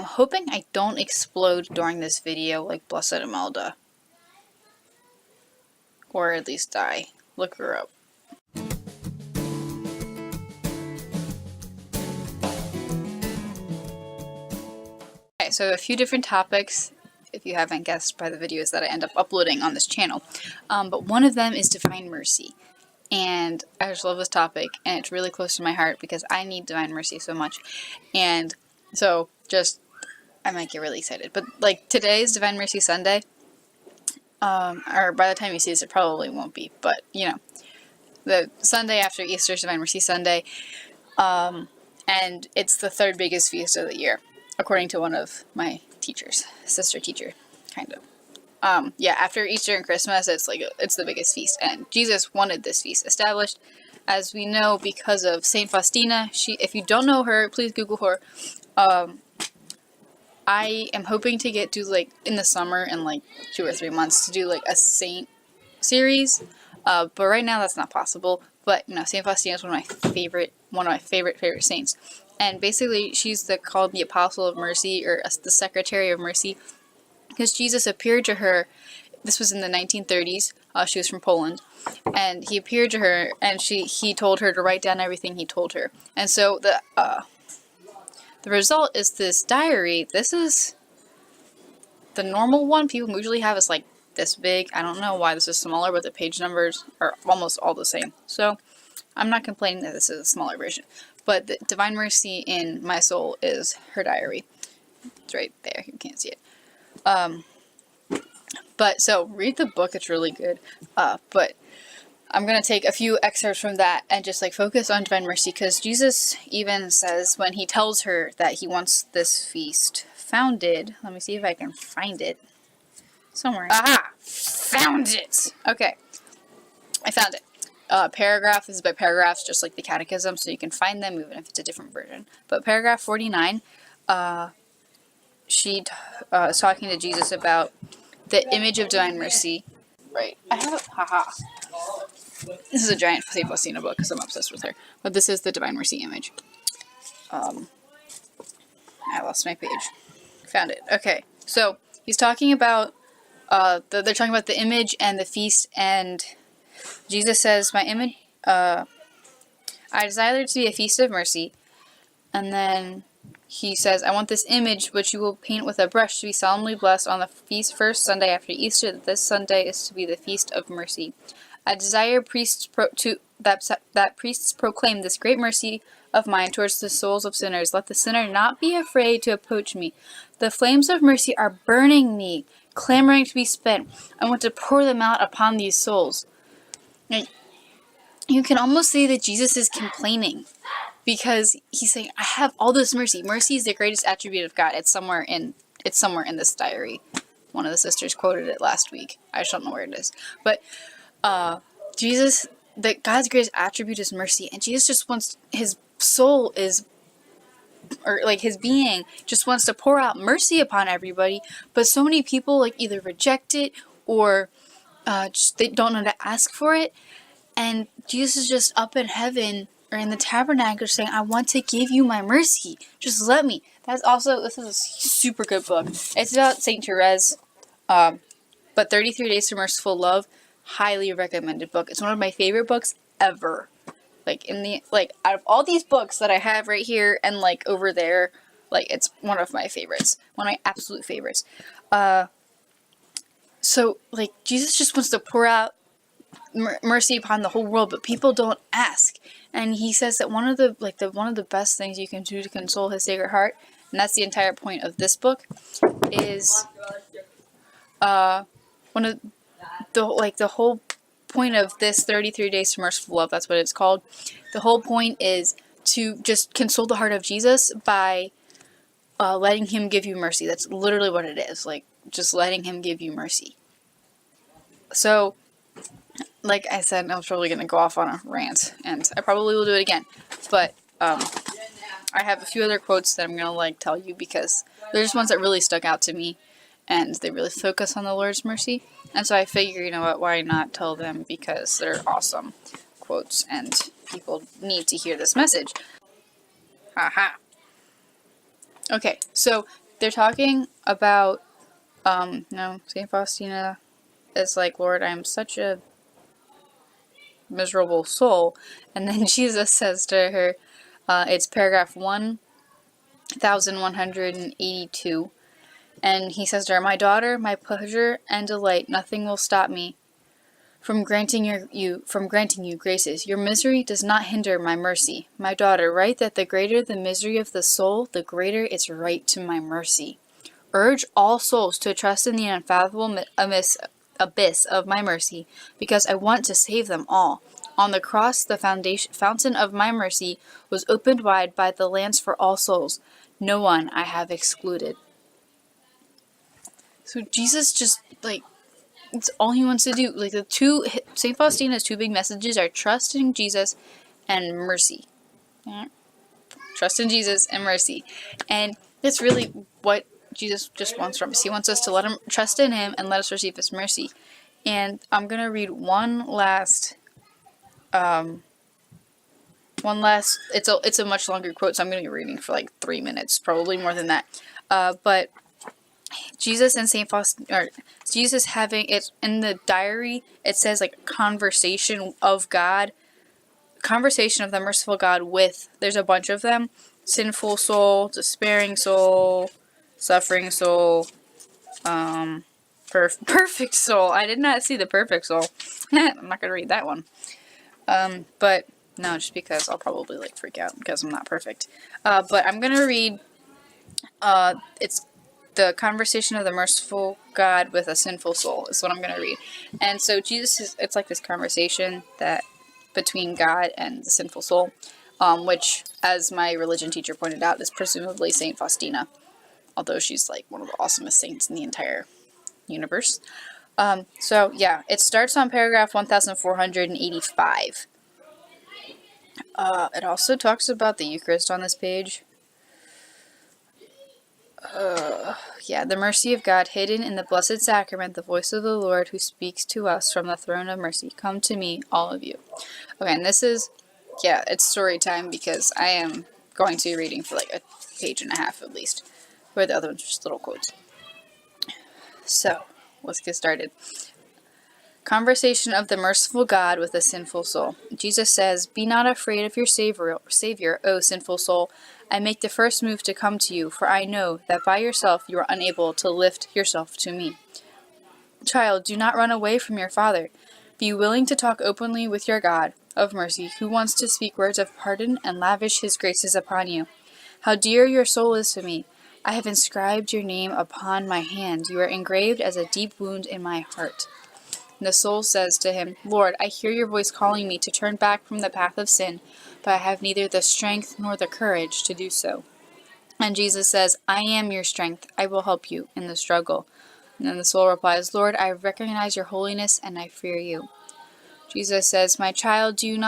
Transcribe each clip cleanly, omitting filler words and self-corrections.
I'm hoping I don't explode during this video like Blessed Imelda. Or at least die. Look her up. Okay, so a few different topics, if you haven't guessed by the videos that I end up uploading on this channel. But one of them is Divine Mercy. And I just love this topic, and it's really close to my heart because I need Divine Mercy so much. And so, I might get really excited. But, like, today is Divine Mercy Sunday. Or by the time you see this, it probably won't be. But, you know, the Sunday after Easter is Divine Mercy Sunday. And it's the third biggest feast of the year, according to one of my teachers. Sister teacher, kind of. Yeah, after Easter and Christmas, it's the biggest feast, and Jesus wanted this feast established, as we know, because of Saint Faustina. If you don't know her, please Google her. I am hoping to get to, like, in the summer, in like 2 or 3 months, to do like a saint series, but right now that's not possible. But you know, Saint Faustina is one of my favorite saints, and basically she's called the Apostle of Mercy, or the Secretary of Mercy. Because Jesus appeared to her, this was in the 1930s, she was from Poland, and he appeared to her, and he told her to write down everything he told her. And so the result is this diary. This is the normal one people usually have is like this big. I don't know why this is smaller, but the page numbers are almost all the same. So I'm not complaining that this is a smaller version. But the Divine Mercy in my soul is her diary. It's right there. You can't see it. But so read the book, it's really good. But I'm going to take a few excerpts from that and just like focus on Divine Mercy, because Jesus even says when he tells her that he wants this feast founded, let me see if I can find it somewhere. Aha! Found it! Okay. I found it. Paragraph, this is by paragraphs, just like the catechism, so you can find them even if it's a different version. But paragraph 49, she is talking to Jesus about the image of Divine Mercy. Right. I have it. Haha. This is a giant St. Faustina book because I'm obsessed with her. But this is the Divine Mercy image. I lost my page. Found it. Okay. So he's talking about they're talking about the image and the feast, and Jesus says, "My image. I desire there to be a feast of mercy," and then he says, "I want this image, which you will paint with a brush, to be solemnly blessed on the feast first Sunday after Easter. That this Sunday is to be the feast of mercy. I desire priests that priests proclaim this great mercy of mine towards the souls of sinners. Let the sinner not be afraid to approach me. The flames of mercy are burning me, clamoring to be spent. I want to pour them out upon these souls." And you can almost say that Jesus is complaining, because he's saying, I have all this mercy. Mercy is the greatest attribute of God. It's somewhere in this diary. One of the sisters quoted it last week. I just don't know where it is. But God's greatest attribute is mercy, and Jesus just wants, his soul is, or like his being just wants to pour out mercy upon everybody. But so many people like either reject it or just they don't know to ask for it. And Jesus is just up in heaven or in the tabernacle saying, I want to give you my mercy. Just let me. This is a super good book. It's about Saint Therese, but 33 Days to Merciful Love, highly recommended book. It's one of my favorite books ever. Out of all these books that I have right here and like over there, like it's one of my favorites. One of my absolute favorites. So like Jesus just wants to pour out mercy upon the whole world, but people don't ask. And he says that one of the best things you can do to console his Sacred Heart, and that's the entire point of this book, is the whole point of this 33 Days to Merciful Love, that's what it's called. The whole point is to just console the heart of Jesus by letting him give you mercy. That's literally what it is, like just letting him give you mercy. So like I said, I was probably going to go off on a rant, and I probably will do it again, but I have a few other quotes that I'm going to like tell you, because they're just ones that really stuck out to me, and they really focus on the Lord's mercy, and so I figure, you know what, why not tell them, because they're awesome quotes, and people need to hear this message. Haha. Okay, so they're talking about, no, St. Faustina is like, Lord, I'm such a miserable soul. And then Jesus says to her, it's paragraph 1182, and he says to her, my daughter, my pleasure and delight, nothing will stop me from granting you graces. Your misery does not hinder my mercy. My daughter, write that the greater the misery of the soul, the greater its right to my mercy. Urge all souls to trust in the unfathomable abyss of my mercy, because I want to save them all. On the cross, the fountain of my mercy was opened wide by the lance for all souls. No one I have excluded. So Jesus just, like, it's all he wants to do. Like, St. Faustina's two big messages are trust in Jesus and mercy. Yeah. Trust in Jesus and mercy. And that's really what Jesus just wants from us. He wants us to let him trust in him and let us receive his mercy. And I'm going to read one last, it's a much longer quote, so I'm going to be reading for like 3 minutes, probably more than that. But Jesus and St. Faustina, or Jesus having it in the diary, it says like conversation of God, conversation of the merciful God with, there's a bunch of them, sinful soul, despairing soul, suffering soul, perfect soul. I did not see the perfect soul. I'm not going to read that one. But no, just because I'll probably like freak out because I'm not perfect. But I'm going to read, it's the conversation of the merciful God with a sinful soul is what I'm going to read. And so it's like this conversation that between God and the sinful soul, which, as my religion teacher pointed out, is presumably St. Faustina, although she's like one of the awesomest saints in the entire universe. So yeah, it starts on paragraph 1485. It also talks about the Eucharist on this page. Yeah, the mercy of God hidden in the Blessed Sacrament, the voice of the Lord who speaks to us from the throne of mercy. Come to me, all of you. Okay, and this is, yeah, it's story time because I am going to be reading for like a page and a half at least, where the other ones are just little quotes. So, let's get started. Conversation of the merciful God with a sinful soul. Jesus says, be not afraid of your Savior, O sinful soul. I make the first move to come to you, for I know that by yourself you are unable to lift yourself to me. Child, do not run away from your Father. Be willing to talk openly with your God of mercy, who wants to speak words of pardon and lavish his graces upon you. How dear your soul is to me. I have inscribed your name upon my hand. You are engraved as a deep wound in my heart. And the soul says to him, Lord, I hear your voice calling me to turn back from the path of sin, but I have neither the strength nor the courage to do so. And Jesus says, I am your strength. I will help you in the struggle. And then the soul replies, Lord, I recognize your holiness and I fear you. Jesus says, my child, do you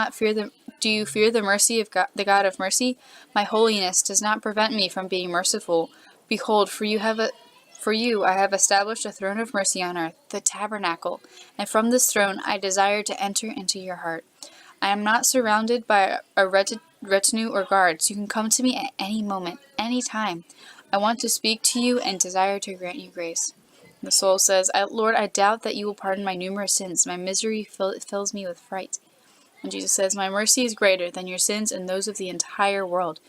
fear the mercy of God, the God of mercy? My holiness does not prevent me from being merciful. Behold, for you I have established a throne of mercy on earth, the tabernacle, and from this throne I desire to enter into your heart. I am not surrounded by a retinue or guards. You can come to me at any moment, any time. I want to speak to you and desire to grant you grace. The soul says, Lord, I doubt that you will pardon my numerous sins. My misery fills me with fright. And Jesus says, my mercy is greater than your sins and those of the entire world.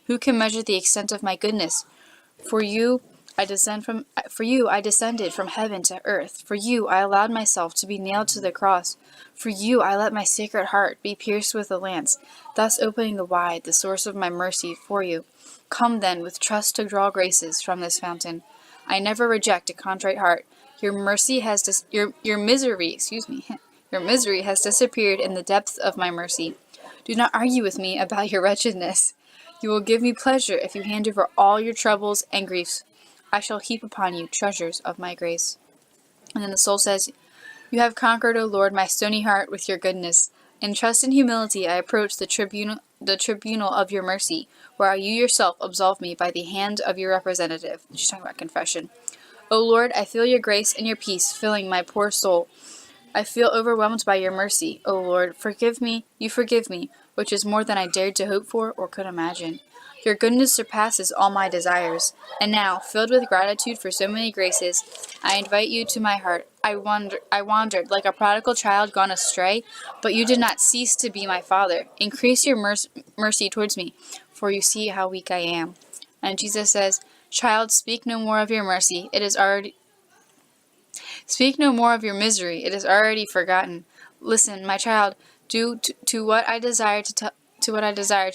Who can measure the extent of my goodness? For you I descended from heaven to earth. For you I allowed myself to be nailed to the cross. For you I let my sacred heart be pierced with a lance, thus opening the source of my mercy for you. Come then with trust to draw graces from this fountain. I never reject a contrite heart. Your misery has disappeared in the depths of my mercy. Do not argue with me about your wretchedness. You will give me pleasure if you hand over all your troubles and griefs. I shall heap upon you treasures of my grace. And then the soul says, you have conquered, O Lord, my stony heart with your goodness. In trust and humility I approach the tribunal of your mercy, where you yourself absolve me by the hand of your representative. She's talking about confession. O Lord, I feel your grace and your peace filling my poor soul. I feel overwhelmed by your mercy. O Lord, you forgive me, which is more than I dared to hope for or could imagine. Your goodness surpasses all my desires. And now, filled with gratitude for so many graces, I invite you to my heart. I wandered like a prodigal child gone astray, but you did not cease to be my Father. Increase your mercy towards me, for you see how weak I am. And Jesus says, Child, speak no more of your mercy. Speak no more of your misery. It is already forgotten. Listen, my child, do to what I desire to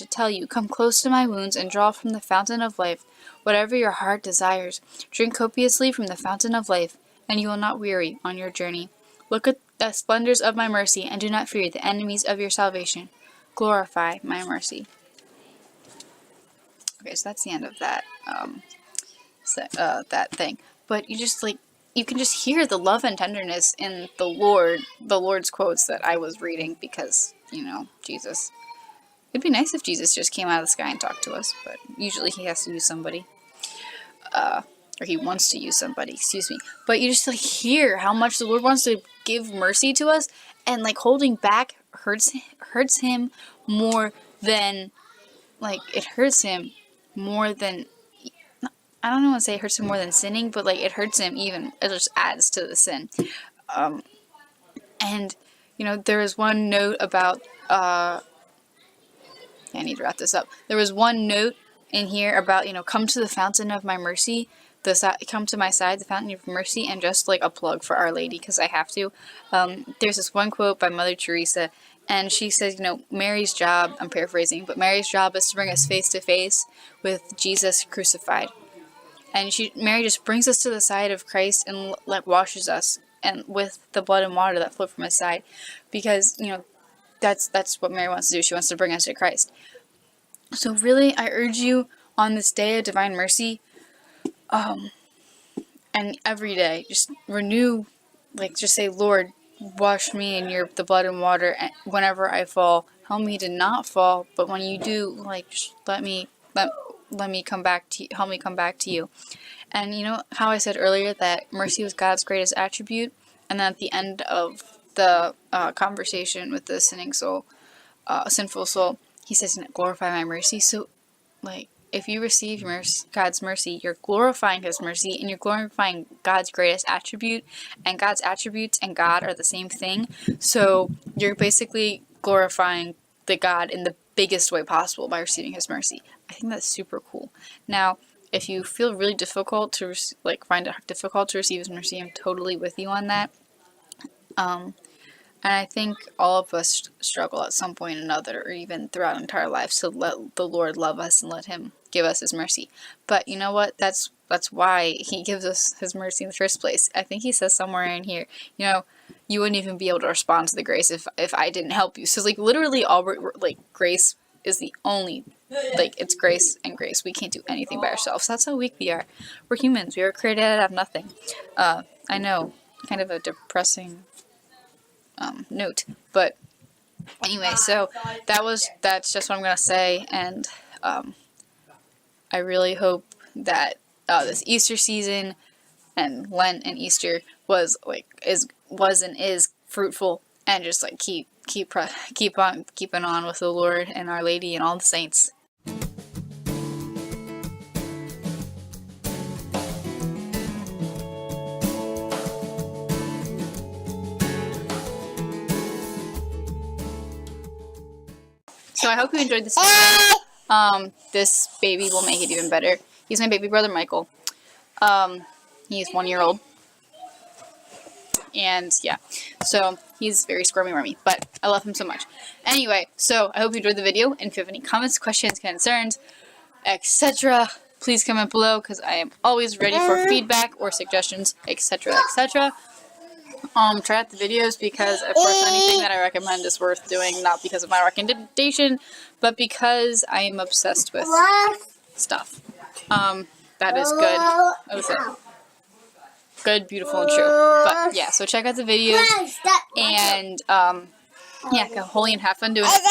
tell you. Come close to my wounds and draw from the fountain of life whatever your heart desires. Drink copiously from the fountain of life, and you will not weary on your journey. Look at the splendors of my mercy, and do not fear the enemies of your salvation. Glorify my mercy. Okay, so that's the end of that that thing. But you can just hear the love and tenderness in the Lord's quotes that I was reading, because, Jesus. It'd be nice if Jesus just came out of the sky and talked to us, but usually he has to use somebody. Or he wants to use somebody, excuse me. But you just hear how much the Lord wants to give mercy to us, and holding back hurts him more than, it hurts him more than, I don't want to say it hurts him more than sinning, but it hurts him even, it just adds to the sin. And, there was one note about, I need to wrap this up. There was one note in here about, come to the fountain of my mercy, come to my side, the fountain of mercy, and just a plug for Our Lady, because I have to. There's this one quote by Mother Teresa, and she says, Mary's job, I'm paraphrasing, but Mary's job is to bring us face to face with Jesus crucified. And Mary just brings us to the side of Christ and washes us, and with the blood and water that flow from his side, because that's what Mary wants to do. She wants to bring us to Christ. So really, I urge you on this day of divine mercy, and every day, just renew, just say, Lord, wash me in the blood and water, and whenever I fall, help me to not fall, but when you do, just let me come back to you, help me come back to you. And how I said earlier that mercy was God's greatest attribute, and then at the end of the conversation with the sinful soul, he says, glorify my mercy. So, if you receive God's mercy, you're glorifying his mercy, and you're glorifying God's greatest attribute, and God's attributes and God are the same thing. So you're basically glorifying the God in the biggest way possible by receiving his mercy. I think that's super cool. Now, if you feel really difficult to find it difficult to receive his mercy, I'm totally with you on that. And I think all of us struggle at some point or another, or even throughout our entire lives, to let the Lord love us and let him give us his mercy. But you know what? That's why he gives us his mercy in the first place. I think he says somewhere in here, you wouldn't even be able to respond to the grace if I didn't help you. So literally all grace is the only, it's grace and grace. We can't do anything by ourselves. That's how weak we are. We're humans. We were created out of nothing. I know, kind of a depressing note, but anyway, so that's just what I'm gonna say, and I really hope that this Easter season and Lent and Easter was and is fruitful, and just keep on keeping on with the Lord and Our Lady and all the saints. So I hope you enjoyed this video. This baby will make it even better. He's my baby brother, Michael. He's 1 year old. And yeah, so he's very squirmy-wormy, but I love him so much. Anyway, so I hope you enjoyed the video, and if you have any comments, questions, concerns, etc., please comment below, because I am always ready for feedback or suggestions, etc., etc. Try out the videos, because of course anything that I recommend is worth doing, not because of my recommendation, but because I am obsessed with stuff. That is good. What was it? Good, beautiful, and true. But yeah, so check out the videos, and yeah, go holy and have fun doing it.